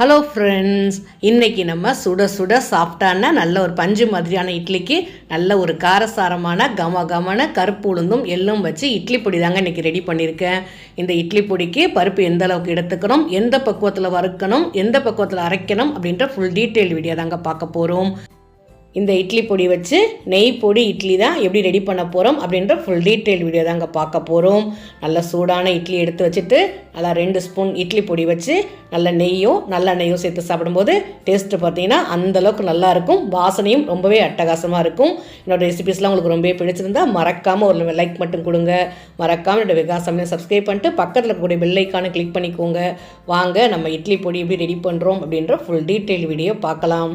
Hello friends, இன்றைக்கி நம்ம சுட சுட சாஃப்டான நல்ல ஒரு பஞ்சு மாதிரியான இட்லிக்கு நல்ல ஒரு காரசாரமான கம கருப்பு உளுந்தும் எள்ளும் வச்சு இட்லி பொடி தாங்க இன்றைக்கி ரெடி பண்ணியிருக்கேன். இந்த இட்லி பொடிக்கு பருப்பு எந்த அளவுக்கு எடுத்துக்கணும், எந்த பக்குவத்தில் வறுக்கணும், எந்த பக்குவத்தில் அரைக்கணும் அப்படின்ற ஃபுல் டீட்டெயில் வீடியோ தாங்க பார்க்க போகிறோம். இந்த இட்லி பொடி வச்சு நெய் பொடி இட்லி தான் எப்படி ரெடி பண்ண போகிறோம் அப்படின்ற ஃபுல் டீட்டெயில் வீடியோ தாங்க பார்க்க போகிறோம். நல்ல சூடான இட்லி எடுத்து வச்சுட்டு நல்லா 2 ஸ்பூன் இட்லி பொடி வச்சு நல்ல நெய்யும் நல்லெண்ணெயும் சேர்த்து சாப்பிடும்போது டேஸ்ட்டு பார்த்தீங்கன்னா அந்தளவுக்கு நல்லாயிருக்கும். வாசனையும் ரொம்பவே அட்டகாசமாக இருக்கும். என்னோடய ரெசிபிஸ்லாம் உங்களுக்கு ரொம்பவே பிடிச்சிருந்தா மறக்காமல் ஒரு லைக் மட்டும் கொடுங்க. மறக்காமல் என்னோடய விகாசமையும் சப்ஸ்கிரைப் பண்ணிட்டு பக்கத்தில் இருக்கக்கூடிய பெல் ஐக்கானை கிளிக் பண்ணிக்கோங்க. வாங்க நம்ம இட்லி பொடி எப்படி ரெடி பண்ணுறோம் அப்படின்ற ஃபுல் டீட்டெயில் வீடியோ பார்க்கலாம்.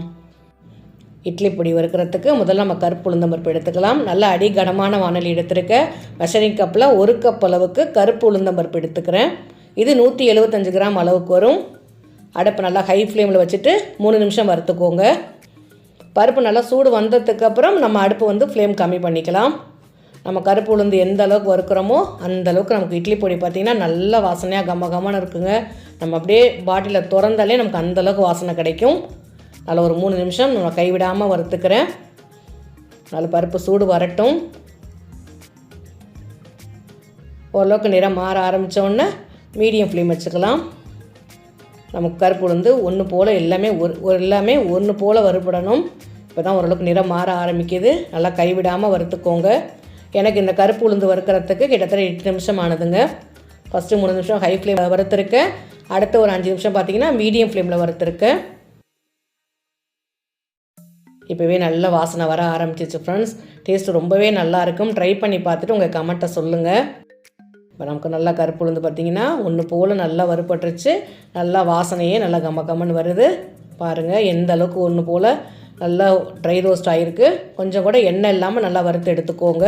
இட்லி பொடி வறுக்கிறதுக்கு முதல்ல நம்ம கருப்பு உளுந்தம் பருப்பு எடுத்துக்கலாம். நல்லா அடிகனமான வானலி எடுத்துருக்கேன். மெஷரிங் கப்பில் 1 கப் அளவுக்கு கருப்பு உளுந்தம் பருப்பு எடுத்துக்கிறேன். இது 175 கிராம் அளவுக்கு வரும். அடுப்பு நல்லா ஹை ஃப்ளேமில் வச்சுட்டு 3 நிமிஷம் வறுத்துக்கோங்க. பருப்பு நல்லா சூடு வந்ததுக்கப்புறம் நம்ம அடுப்பு ஃப்ளேம் கம்மி பண்ணிக்கலாம். நம்ம கருப்பு உளுந்து எந்த அளவுக்கு வறுக்கிறோமோ அந்தளவுக்கு நமக்கு இட்லி பொடி பார்த்திங்கன்னா நல்ல வாசனையாக கமகமான இருக்குங்க. நம்ம அப்படியே பாட்டிலில் திறந்தாலே நமக்கு அந்தளவுக்கு வாசனை கிடைக்கும். அதில் ஒரு 3 நிமிஷம் நம்ம கைவிடாமல் வறுத்துக்கிறேன். நல்ல பருப்பு சூடு வரட்டும். ஓரளவுக்கு நிறம் மாற ஆரம்பித்தோடனே மீடியம் ஃப்ளேம் வச்சுக்கலாம். நமக்கு கருப்பு உளுந்து ஒன்று போல் எல்லாமே எல்லாமே ஒன்று போல் வறுபடணும். இப்போ தான் ஓரளவுக்கு நிறம் மாற ஆரம்பிக்குது. நல்லா கைவிடாமல் வறுத்துக்கோங்க. எனக்கு இந்த கருப்பு உளுந்து வறுக்கிறதுக்கு கிட்டத்தட்ட 8 நிமிஷம் ஆனதுங்க. ஃபஸ்ட்டு 3 நிமிஷம் ஹை ஃப்ளேம் வறுத்துருக்கேன். அடுத்து ஒரு 5 நிமிஷம் பார்த்திங்கன்னா மீடியம் ஃப்ளேமில் வறுத்துருக்கேன். இப்போவே நல்ல வாசனை வர ஆரம்பிச்சிச்சு ஃப்ரெண்ட்ஸ். டேஸ்ட்டு ரொம்பவே நல்லாயிருக்கும். ட்ரை பண்ணி பார்த்துட்டு உங்கள் கமெண்ட்டை சொல்லுங்கள். இப்போ நமக்கு நல்லா கருப்பு உளுந்து பார்த்திங்கன்னா ஒன்று போல் நல்லா வறுபட்டுருச்சு. நல்லா வாசனையே நல்லா கம்மன்னு வருது. பாருங்கள் எந்த அளவுக்கு ஒன்று போல் நல்லா ட்ரை ரோஸ்ட் ஆகிருக்கு. கொஞ்சம் கூட எண்ணெய் இல்லாமல் நல்லா வறுத்து எடுத்துக்கோங்க.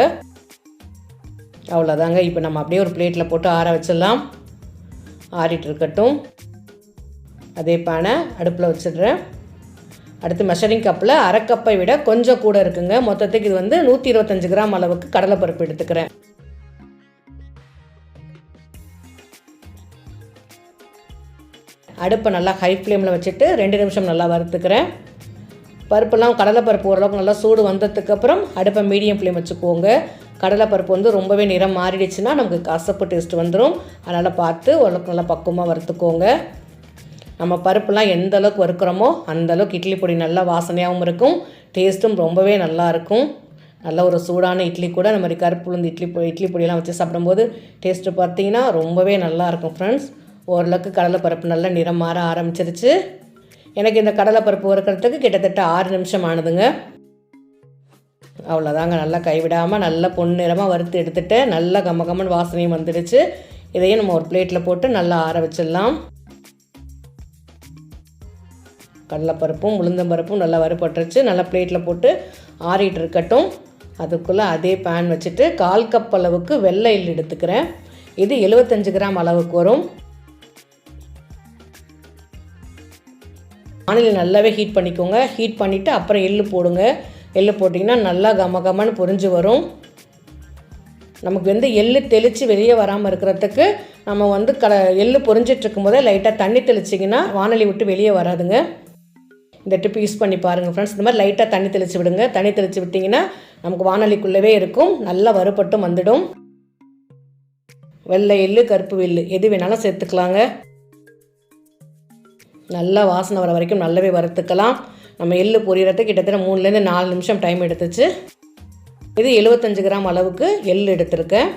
அவ்வளோதாங்க. இப்போ நம்ம அப்படியே ஒரு பிளேட்டில் போட்டு ஆற வச்சிடலாம். ஆறிட்டு இருக்கட்டும். அதே பேனை அடுப்பில் வச்சிடுறேன். அடுத்து மெஷரிங் கப்பில் அரை கப்பை விட கொஞ்சம் கூட இருக்குங்க. மொத்தத்துக்கு இது 125 கிராம் அளவுக்கு கடலைப்பருப்பு எடுத்துக்கிறேன். அடுப்பை நல்லா ஹை ஃப்ளேமில் வச்சுட்டு 2 நிமிஷம் நல்லா வறுத்துக்கிறேன். பருப்புலாம் கடலைப்பருப்பு ஓரளவுக்கு நல்லா சூடு வந்ததுக்கப்புறம் அடுப்பை மீடியம் ஃப்ளேம் வச்சுக்கோங்க. கடலைப்பருப்பு ரொம்பவே நிறம் மாறிடுச்சுன்னா நமக்கு கசப்பு டேஸ்ட் வந்துடும். அதனால் பார்த்து ஓரளவுக்கு நல்லா பக்குவமாக வறுத்துக்கோங்க. நம்ம பருப்புலாம் எந்த அளவுக்கு வறுக்கிறோமோ அந்தளவுக்கு இட்லி பொடி நல்லா வாசனையாகவும் இருக்கும். டேஸ்ட்டும் ரொம்பவே நல்லாயிருக்கும். நல்ல ஒரு சூடான இட்லி கூட இந்த மாதிரி கருப்பு உளுந்து இட்லி பொடியெல்லாம் வச்சு சாப்பிடும்போது டேஸ்ட்டு பார்த்திங்கன்னா ரொம்பவே நல்லாயிருக்கும் ஃப்ரெண்ட்ஸ். ஓரளவுக்கு கடலைப்பருப்பு நல்லா நிறம் மாற ஆரம்பிச்சிருச்சு. எனக்கு இந்த கடலைப்பருப்பு வறுக்கிறதுக்கு கிட்டத்தட்ட 6 நிமிஷம் ஆனதுங்க. அவ்வளோதாங்க. நல்லா கைவிடாமல் நல்லா பொன்னிறமாக வறுத்து எடுத்துகிட்டு நல்லா கம்மன்னு வாசனையும் வந்துடுச்சு. இதையும் நம்ம ஒரு பிளேட்டில் போட்டு நல்லா ஆற வச்சிடலாம். கடலைப்பருப்பும் உளுந்தம்பருப்பும் நல்லா வறுபட்டுருச்சு. நல்லா பிளேட்டில் போட்டு ஆறிட்டு இருக்கட்டும். அதுக்குள்ளே அதே பேன் வச்சுட்டு 1/4 கப் அளவுக்கு வெள்ளை எள் எடுத்துக்கிறேன். இது 75 கிராம் அளவுக்கு வரும். வானலில் நல்லாவே ஹீட் பண்ணிக்கோங்க. ஹீட் பண்ணிவிட்டு அப்புறம் எள்ளு போடுங்க. எள்ளு போட்டிங்கன்னா நல்லா கமன்னு பொரிஞ்சு வரும். நமக்கு எள்ளு தெளித்து வெளியே வராமல் இருக்கிறதுக்கு நம்ம எள்ளு பொரிஞ்சிட்டு இருக்கும்போதே லைட்டாக தண்ணி தெளிச்சிங்கன்னா வானலி விட்டு வெளியே வராதுங்க. இந்த டிப் யூஸ் பண்ணி பாருங்கள் ஃப்ரெண்ட்ஸ். இந்த மாதிரி லைட்டாக தண்ணி தெளித்து விடுங்க. தண்ணி தெளித்து விட்டிங்கன்னா நமக்கு வானலிக்குள்ளவே இருக்கும். நல்லா வறுபட்டும் வந்துடும். வெள்ளை எள்ளு கருப்பு எள்ளு எது வேணாலும் சேர்த்துக்கலாங்க. நல்லா வாசனை வர வரைக்கும் நல்லாவே வறுத்துக்கலாம். நம்ம எள்ளு பொரியறதுக்கு கிட்டத்தட்ட 3லேருந்து 4 நிமிஷம் டைம் எடுத்துச்சு. இது 75 கிராம் அளவுக்கு எள் எடுத்துருக்கேன்.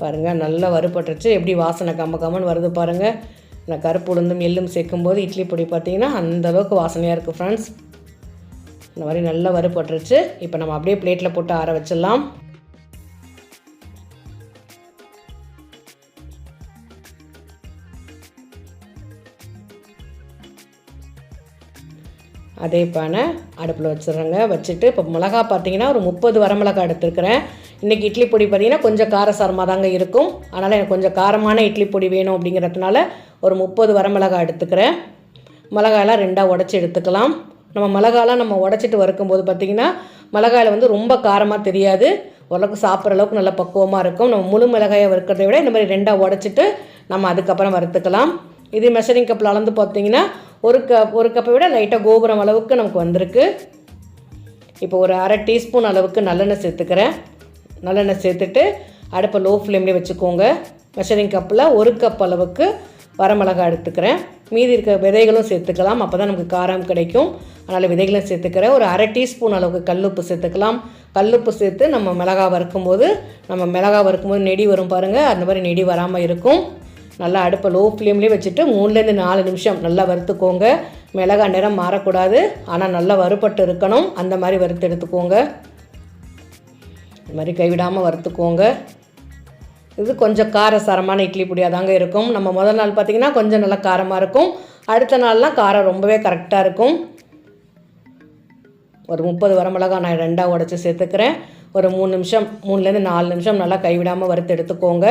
பாருங்கள் நல்லா வறுபட்டுருச்சு. எப்படி வாசனை கம்மன்னு வருது பாருங்கள். நான் கருப்பு உளுந்தும் எள்ளும் சேர்க்கும்போது இட்லி பொடி பார்த்திங்கன்னா அந்தளவுக்கு வாசனையாக இருக்குது ஃப்ரெண்ட்ஸ். இந்த மாதிரி நல்லா வறுபட்டுருச்சு. இப்போ நம்ம அப்படியே பிளேட்டில் போட்டு ஆற வச்சிடலாம். அதே பேனை அடுப்பில் வச்சிடுறேங்க. வச்சுட்டு இப்போ மிளகா பார்த்திங்கன்னா ஒரு 30 வரமிளகா எடுத்துருக்கிறேன். இன்றைக்கி இட்லி பொடி பார்த்திங்கன்னா கொஞ்சம் காரசாரமாக தாங்க இருக்கும். அதனால் எனக்கு கொஞ்சம் காரமான இட்லி பொடி வேணும் அப்படிங்கிறதுனால ஒரு 30 வரமிளகா எடுத்துக்கிறேன். மிளகாயெல்லாம் 2ஆக உடச்சி எடுத்துக்கலாம். நம்ம உடச்சிட்டு வறுக்கும்போது பார்த்திங்கன்னா மிளகாயில் ரொம்ப காரமாக தெரியாது. ஓரளவுக்கு சாப்பிட்ற அளவுக்கு நல்ல பக்குவமாக இருக்கும். நம்ம முழு மிளகாயை வறுக்கிறத விட இந்த மாதிரி 2ஆக உடச்சிட்டு நம்ம அதுக்கப்புறம் வறுத்துக்கலாம். இது மெஷரிங் கப்பில் அளந்து பார்த்தீங்கன்னா ஒரு கப்பை விட லைட்டாக கோபுரம் அளவுக்கு நமக்கு வந்திருக்கு. இப்போ ஒரு அரை டீஸ்பூன் அளவுக்கு நல்லெண்ணெய் சேர்த்துக்கிறேன். நல்லெண்ணெய் சேர்த்துட்டு அடுப்பை லோ ஃப்ளேம்லேயே வச்சுக்கோங்க. மெஷரிங் கப்பில் ஒரு கப் அளவுக்கு வரமிளகாய் எடுத்துக்கிறேன். மீதி இருக்க விதைகளும் சேர்த்துக்கலாம், அப்போ தான் நமக்கு காரம் கிடைக்கும். அதனால் விதைகளும் சேர்த்துக்கிறேன். ஒரு அரை டீஸ்பூன் அளவுக்கு கல்லுப்பு சேர்த்துக்கலாம். கல்லுப்பு சேர்த்து நம்ம மிளகாய் வறுக்கும்போது நெடி வரும் பாருங்கள், அந்த மாதிரி நெடி வராமல் இருக்கும். நல்லா அடுப்பை லோ ஃப்ளேம்லேயே வச்சுட்டு 3லேருந்து 4 நிமிஷம் நல்லா வறுத்துக்கோங்க. மிளகாய் நிறம் மாறக்கூடாது, ஆனால் நல்லா வறுபட்டு இருக்கணும். அந்த மாதிரி வறுத்து எடுத்துக்கோங்க. இந்த மாதிரி கைவிடாமல் வறுத்துக்கோங்க. இது கொஞ்சம் காரசாரமான இட்லி பொடியாக தாங்க இருக்கும். நம்ம முதல் நாள் பார்த்திங்கன்னா கொஞ்சம் நல்லா காரமாக இருக்கும், அடுத்த நாள்லாம் காரம் ரொம்பவே கரெக்டாக இருக்கும். ஒரு 30 வரமிளகாய் நான் 2ஆக உடச்சி சேர்த்துக்கிறேன். ஒரு 3லேருந்து 4 நிமிஷம் நல்லா கைவிடாமல் வறுத்து எடுத்துக்கோங்க.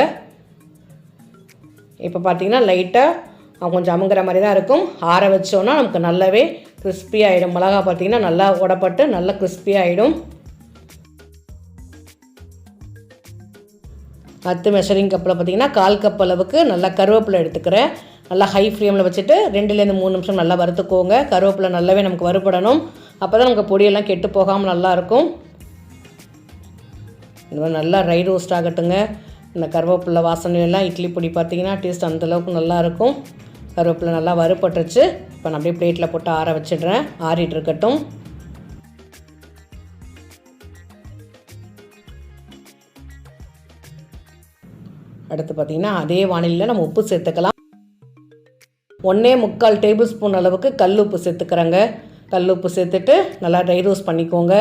இப்போ பார்த்திங்கன்னா லைட்டாக கொஞ்சம் அமுங்கிற மாதிரி தான் இருக்கும். ஆற வச்சோன்னா நமக்கு நல்லாவே கிறிஸ்பி ஆகிடும். மிளகா பார்த்திங்கன்னா நல்லா உடப்பட்டு நல்லா கிறிஸ்பி ஆகிடும். 10 மெஷரிங் கப்பில் பார்த்திங்கன்னா 1/4 கப் அளவுக்கு நல்லா கருவேப்பிலை எடுத்துக்கிறேன். நல்லா ஹை ஃப்ளேமில் வச்சுட்டு 2லேருந்து 3 நிமிஷம் நல்லா வறுத்துக்கோங்க. கருவேப்பிலை நல்லாவே நமக்கு வறுபடணும், அப்போ தான் நமக்கு பொடியெல்லாம் கெட்டு போகாமல் நல்லாயிருக்கும். இந்த மாதிரி நல்லா ட்ரை ரோஸ்ட் ஆகட்டுங்க. இந்த கருவேப்பிலை வாசனையெல்லாம் இட்லி பொடி பார்த்திங்கன்னா டேஸ்ட் அந்தளவுக்கு நல்லாயிருக்கும். கருவேப்பிலை நல்லா வறுபட்டுருச்சு. இப்போ நான் அப்படியே பிளேட்டில் போட்டு ஆற வச்சிடுறேன், ஆறிட்டு இருக்கட்டும். அடுத்து பார்த்திங்கன்னா அதே வானிலையில் நம்ம உப்பு சேர்த்துக்கலாம். 1.25 டேபிள் ஸ்பூன் அளவுக்கு கல் உப்பு சேர்த்துக்கிறேங்க. கல் உப்பு சேர்த்துட்டு நல்லா ட்ரை ரோஸ்ட் பண்ணிக்கோங்க.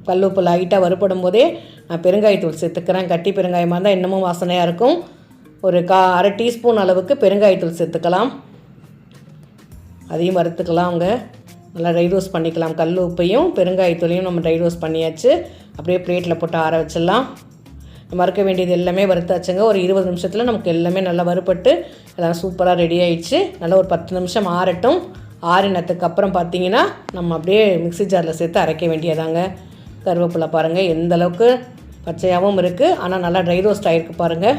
கல் உப்பு லைட்டாக வறுபடும் போதே நான் பெருங்காயத்தூள் சேர்த்துக்கிறேன். கட்டி பெருங்காயமாக இருந்தால் இன்னமும் வாசனையாக இருக்கும். ஒரு அரை டீஸ்பூன் அளவுக்கு பெருங்காயத்தூள் சேர்த்துக்கலாம். அதையும் வறுத்துக்கலாம். அவங்க நல்லா ட்ரை ரோஸ்ட் பண்ணிக்கலாம். கல் உப்பையும் பெருங்காயத்தூளையும் நம்ம ட்ரை ரோஸ்ட் பண்ணியாச்சு. அப்படியே பிளேட்டில் போட்டு ஆற வச்சிடலாம். மறக்க வேண்டியது எல்லாமே வறுத்தாச்சுங்க. ஒரு 20 நிமிஷத்தில் நமக்கு எல்லாமே நல்லா வறுபட்டு எல்லாம் சூப்பராக ரெடி ஆகிடுச்சு. நல்லா ஒரு 10 நிமிஷம் ஆறட்டும். ஆறினத்துக்கு அப்புறம் பார்த்திங்கன்னா நம்ம அப்படியே மிக்ஸி ஜாரில் சேர்த்து அரைக்க வேண்டியதாங்க. கருவேப்பிலை பாருங்கள் எந்த அளவுக்கு பச்சையாகவும் இருக்குது, ஆனால் நல்லா ட்ரை ரோஸ்ட் ஆகிருக்கு பாருங்கள்.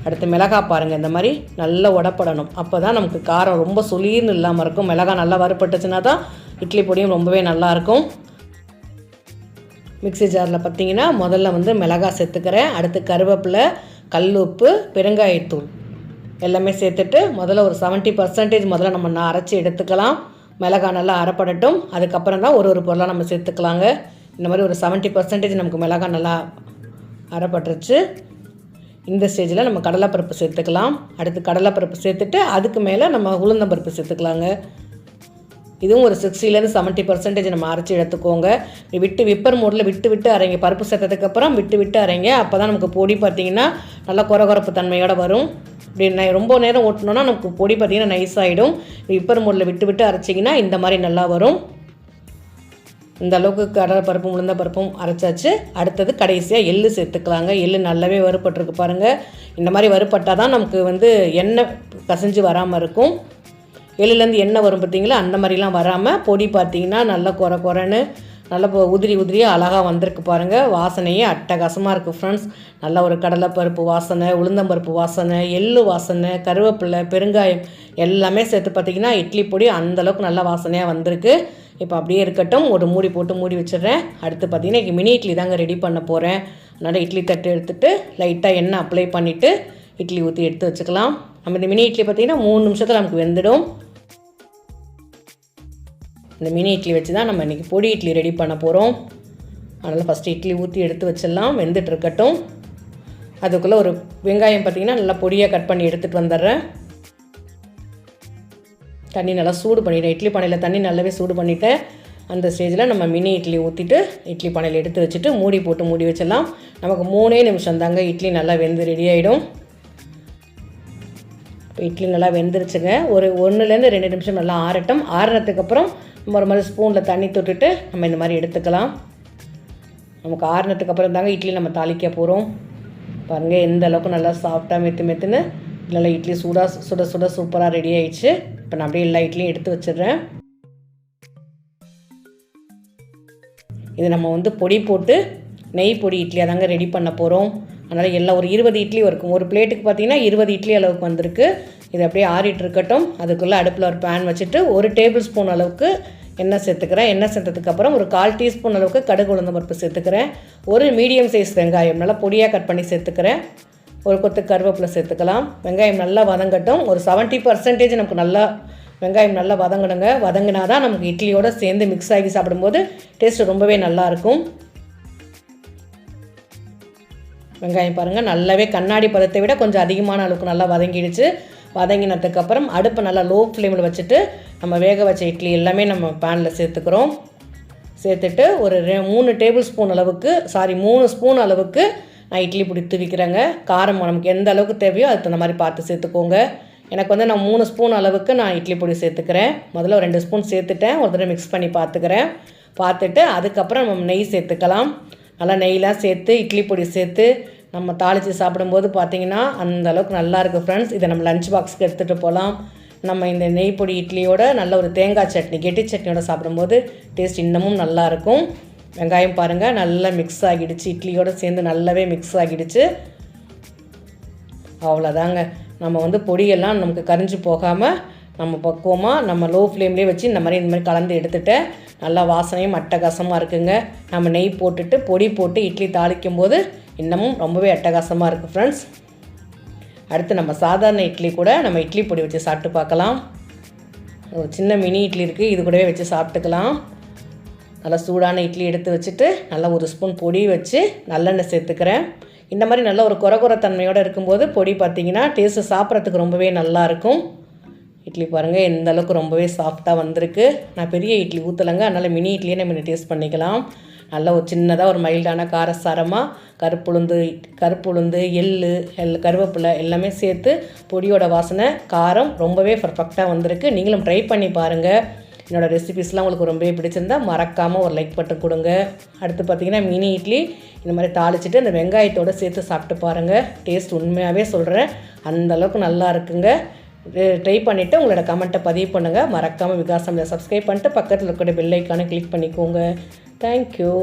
அடுத்து மிளகாய் பாருங்கள், இந்த மாதிரி நல்லா உடப்படணும், அப்போ தான் நமக்கு காரம் ரொம்ப சுளீர்னு இல்லாமல் இருக்கும். மிளகாய் நல்லா வறுபட்டுச்சுன்னா தான் இட்லி பொடியும் ரொம்பவே நல்லாயிருக்கும். மிக்ஸி ஜாரில் பார்த்திங்கன்னா முதல்ல மிளகாய் சேர்த்துக்கிறேன். அடுத்து கருவேப்பிலை, கல் உப்பு, பெருங்காயத்தூள் எல்லாமே சேர்த்துட்டு முதல்ல ஒரு 70% முதல்ல நம்ம அரைச்சி எடுத்துக்கலாம். மிளகாய் நல்லா அரைப்படட்டும், அதுக்கப்புறம் தான் ஒரு பொருளாக நம்ம சேர்த்துக்கலாங்க. இந்த மாதிரி ஒரு 70% நமக்கு மிளகாய் நல்லா அரைப்பட்டுருச்சு. இந்த ஸ்டேஜில் நம்ம கடலைப்பருப்பு சேர்த்துக்கலாம். அடுத்து கடலைப்பருப்பு சேர்த்துட்டு அதுக்கு மேலே நம்ம உளுந்தம்பருப்பு சேர்த்துக்கலாங்க. இதுவும் ஒரு 60லேருந்து 70% நம்ம அரைச்சி எடுத்துக்கோங்க. விப்பர் மோடில் விட்டு அரைங்க. பருப்பு சேர்த்ததுக்கப்புறம் விட்டு அரைங்க. அப்போ தான் நமக்கு பொடி பார்த்திங்கன்னா நல்லா குறகுறப்பு தன்மையோடு வரும். இப்படி ரொம்ப நேரம் ஓட்டினோன்னா நமக்கு பொடி பார்த்திங்கன்னா நைஸ் ஆகிடும். விப்பர் மோடில் விட்டு அரைச்சிங்கன்னா இந்த மாதிரி நல்லா வரும். இந்த அளவுக்கு கடலைப்பருப்பும் உளுந்தம்பருப்பும் அரைச்சாச்சு. அடுத்தது கடைசியாக எள்ளு சேர்த்துக்கலாங்க. எள்ளு நல்லாவே வறுபட்டுருக்கு பாருங்கள். இந்த மாதிரி வறுபட்டால் தான் நமக்கு எண்ணெய் கசிஞ்சு வராமல் இருக்கும். எள்ளுலேருந்து எண்ணெய் வரும் பார்த்திங்களா, அந்த மாதிரிலாம் வராமல் பொடி பார்த்திங்கன்னா நல்லா குறன்னு நல்லா உதிரியாக அழகாக வந்திருக்கு பாருங்கள். வாசனையே அட்டகாசமாக இருக்குது ஃப்ரெண்ட்ஸ். நல்லா ஒரு கடலைப்பருப்பு வாசனை, உளுந்தம்பருப்பு வாசனை, எள்ளு வாசனை, கருவேப்பிலை, பெருங்காயம் எல்லாமே சேர்த்து பார்த்திங்கன்னா இட்லி பொடி அந்தளவுக்கு நல்லா வாசனையாக வந்திருக்கு. இப்போ அப்படியே இருக்கட்டும், ஒரு மூடி போட்டு மூடி வச்சிடுறேன். அடுத்து பார்த்திங்கன்னா இன்றைக்கி மினி இட்லி தாங்க ரெடி பண்ண போகிறேன். அதனால் இட்லி தட்டு எடுத்துகிட்டு லைட்டாக எண்ணெய் அப்ளை பண்ணிவிட்டு இட்லி ஊற்றி எடுத்து வச்சுக்கலாம். நம்ம இந்த மினி இட்லி பார்த்திங்கன்னா 3 நிமிஷத்தில் நமக்கு வெந்துடும். இந்த மினி இட்லி வச்சு தான் நம்ம இன்றைக்கி பொடி இட்லி ரெடி பண்ண போகிறோம். அதனால் ஃபஸ்ட்டு இட்லி ஊற்றி எடுத்து வச்சிடலாம், வெந்துட்டு இருக்கட்டும். அதுக்குள்ளே ஒரு வெங்காயம் பார்த்திங்கன்னா நல்லா பொடியாக கட் பண்ணி எடுத்துகிட்டு வந்துடுறேன். தண்ணி நல்லா சூடு பண்ணிவிட்டேன். இட்லி பானையில் தண்ணி நல்லாவே சூடு பண்ணிவிட்டேன். அந்த ஸ்டேஜில் நம்ம மினி இட்லி ஊற்றிட்டு இட்லி பானையில் எடுத்து வச்சுட்டு மூடி போட்டு மூடி வச்சிடலாம். நமக்கு 3 நிமிஷம் தாங்க இட்லி நல்லா வெந்து ரெடி ஆகிடும். இப்போ இட்லி நல்லா வெந்துருச்சுங்க. ஒரு 1லேருந்து 2 நிமிஷம் நல்லா ஆறட்டும். ஆறினதுக்கப்புறம் நம்ம ஒரு மாதிரி ஸ்பூனில் தண்ணி தொட்டுட்டு நம்ம இந்த மாதிரி எடுத்துக்கலாம். நமக்கு ஆறினதுக்கப்புறம் தாங்க இட்லி நம்ம தாளிக்க போகிறோம். பாருங்கள் எந்த அளவுக்கு நல்லா சாஃப்டாக மெத்துன்னு நல்லா இட்லி சுட சூப்பராக ரெடி ஆகிடுச்சு. இப்போ நான் அப்படியே எல்லா இட்லியும் எடுத்து வச்சிடுறேன். இது நம்ம பொடி போட்டு நெய் பொடி இட்லியாக தாங்க ரெடி பண்ண போகிறோம். அதனால் எல்லாம் ஒரு 20 இட்லி இருக்கும். ஒரு பிளேட்டுக்கு பார்த்திங்கன்னா 20 இட்லி அளவுக்கு வந்திருக்கு. இது அப்படியே ஆறிட்டு இருக்கட்டும். அதுக்குள்ளே அடுப்பில் ஒரு பேன் வச்சுட்டு 1 டேபிள் ஸ்பூன் அளவுக்கு எண்ணெய் சேர்த்துக்கிறேன். எண்ணெய் சேர்த்ததுக்கப்புறம் ஒரு 1/4 டீஸ்பூன் அளவுக்கு கடுகு உளுந்தம் பருப்பு சேர்த்துக்கிறேன். ஒரு மீடியம் சைஸ் வெங்காயம் நல்லா பொடியாக கட் பண்ணி சேர்த்துக்கிறேன். ஒரு கொத்து கருவேப்பிலை சேர்த்துக்கலாம். வெங்காயம் நல்லா வதங்கட்டும். ஒரு 70% நமக்கு நல்லா வெங்காயம் நல்லா வதங்கணுங்க. வதங்கினா தான் நமக்கு இட்லியோடு சேர்ந்து மிக்ஸ் ஆகி சாப்பிடும்போது டேஸ்ட்டு ரொம்பவே நல்லாயிருக்கும். வெங்காயம் பாருங்கள் நல்லாவே கண்ணாடி பதத்தை விட கொஞ்சம் அதிகமான அளவுக்கு நல்லா வதங்கிடுச்சு. வதங்கினதுக்கப்புறம் அடுப்பை நல்லா லோ ஃப்ளேமில் வச்சுட்டு நம்ம வேக வச்ச இட்லி எல்லாமே நம்ம பேனில் சேர்த்துக்கிறோம். சேர்த்துட்டு ஒரு 3 ஸ்பூன் அளவுக்கு நான் இட்லி பொடி தூவிக்கிறேங்க. காரம் நமக்கு எந்த அளவுக்கு தேவையோ அதுக்கு தகுந்த மாதிரி பார்த்து சேர்த்துக்கோங்க. எனக்கு நான் 3 ஸ்பூன் அளவுக்கு நான் இட்லி பொடி சேர்த்துக்கிறேன். முதல்ல ஒரு 2 ஸ்பூன் சேர்த்துட்டேன். ஒரு தடவை மிக்ஸ் பண்ணி பார்த்துட்டு அதுக்கப்புறம் நம்ம நெய் சேர்த்துக்கலாம். நல்லா நெய்லாம் சேர்த்து இட்லி பொடி சேர்த்து நம்ம தாளித்து சாப்பிடும்போது பார்த்திங்கன்னா அந்தளவுக்கு நல்லாயிருக்கு ஃப்ரெண்ட்ஸ். இதை நம்ம லஞ்ச் பாக்ஸுக்கு எடுத்துகிட்டு போகலாம். நம்ம இந்த நெய் பொடி இட்லியோட நல்ல ஒரு தேங்காய் சட்னி கெட்டி சட்னியோட சாப்பிடும்போது டேஸ்ட் இன்னமும் நல்லாயிருக்கும். வெங்காயம் பாருங்கள் நல்லா மிக்ஸ் ஆகிடுச்சு. இட்லியோடு சேர்ந்து நல்லாவே மிக்ஸ் ஆகிடுச்சு. அவ்வளோதாங்க. நம்ம பொடியெல்லாம் நமக்கு கரிஞ்சு போகாமல் நம்ம பக்குவமாக நம்ம லோ ஃப்ளேம்லேயே வச்சு இந்த மாதிரி கலந்து எடுத்துகிட்டு நல்லா வாசனையும் அட்டகாசமாக இருக்குங்க. நம்ம நெய் போட்டுட்டு பொடி போட்டு இட்லி தாளிக்கும் போது இன்னமும் ரொம்பவே அட்டகாசமாக இருக்குது ஃப்ரெண்ட்ஸ். அடுத்து நம்ம சாதாரண இட்லி கூட நம்ம இட்லி பொடி வச்சு சாப்பிட்டு பார்க்கலாம். ஒரு சின்ன மினி இட்லி இருக்குது, இது கூடவே வச்சு சாப்பிட்டுக்கலாம். நல்லா சூடான இட்லி எடுத்து வச்சுட்டு நல்லா 1 ஸ்பூன் பொடி வச்சு நல்லெண்ணெய் சேர்த்துக்கிறேன். இந்த மாதிரி நல்ல ஒரு கொரகொரத்தன்மையோடு இருக்கும்போது பொடி பார்த்திங்கன்னா டேஸ்ட்டு சாப்பிட்றதுக்கு ரொம்பவே நல்லாயிருக்கும். இட்லி பாருங்கள் எந்த அளவுக்கு ரொம்பவே சாஃப்டாக வந்திருக்கு. நான் பெரிய இட்லி ஊற்றலைங்க, அதனால் மினி இட்லியே நம்ம டேஸ்ட் பண்ணிக்கலாம். நல்லா ஒரு சின்னதாக ஒரு மைல்டான காரசாரமாக கருப்புளுந்து எள் கருவேப்பிலை எல்லாமே சேர்த்து பொடியோட வாசனை காரம் ரொம்பவே பர்ஃபெக்டாக வந்திருக்கு. நீங்களும் ட்ரை பண்ணி பாருங்கள். என்னோடய ரெசிபிஸ்லாம் உங்களுக்கு ரொம்பவே பிடிச்சிருந்தா மறக்காமல் ஒரு லைக் பட்டு கொடுங்க. அடுத்து பார்த்திங்கன்னா மினி இட்லி இந்த மாதிரி தாளிச்சிட்டு அந்த வெங்காயத்தோடு சேர்த்து சாப்பிட்டு பாருங்கள். டேஸ்ட் உண்மையாகவே சொல்கிறேன் அந்தளவுக்கு நல்லா இருக்குங்க. ட்ரை பண்ணிவிட்டு உங்களோட கமெண்ட்டை பதிவு பண்ணுங்கள். மறக்காமல் விகாஸ் சமையலை சப்ஸ்கிரைப் பண்ணிட்டு பக்கத்தில் இருக்கிற பெல் ஐக்கானை கிளிக் பண்ணிக்கோங்க. தேங்க்யூ.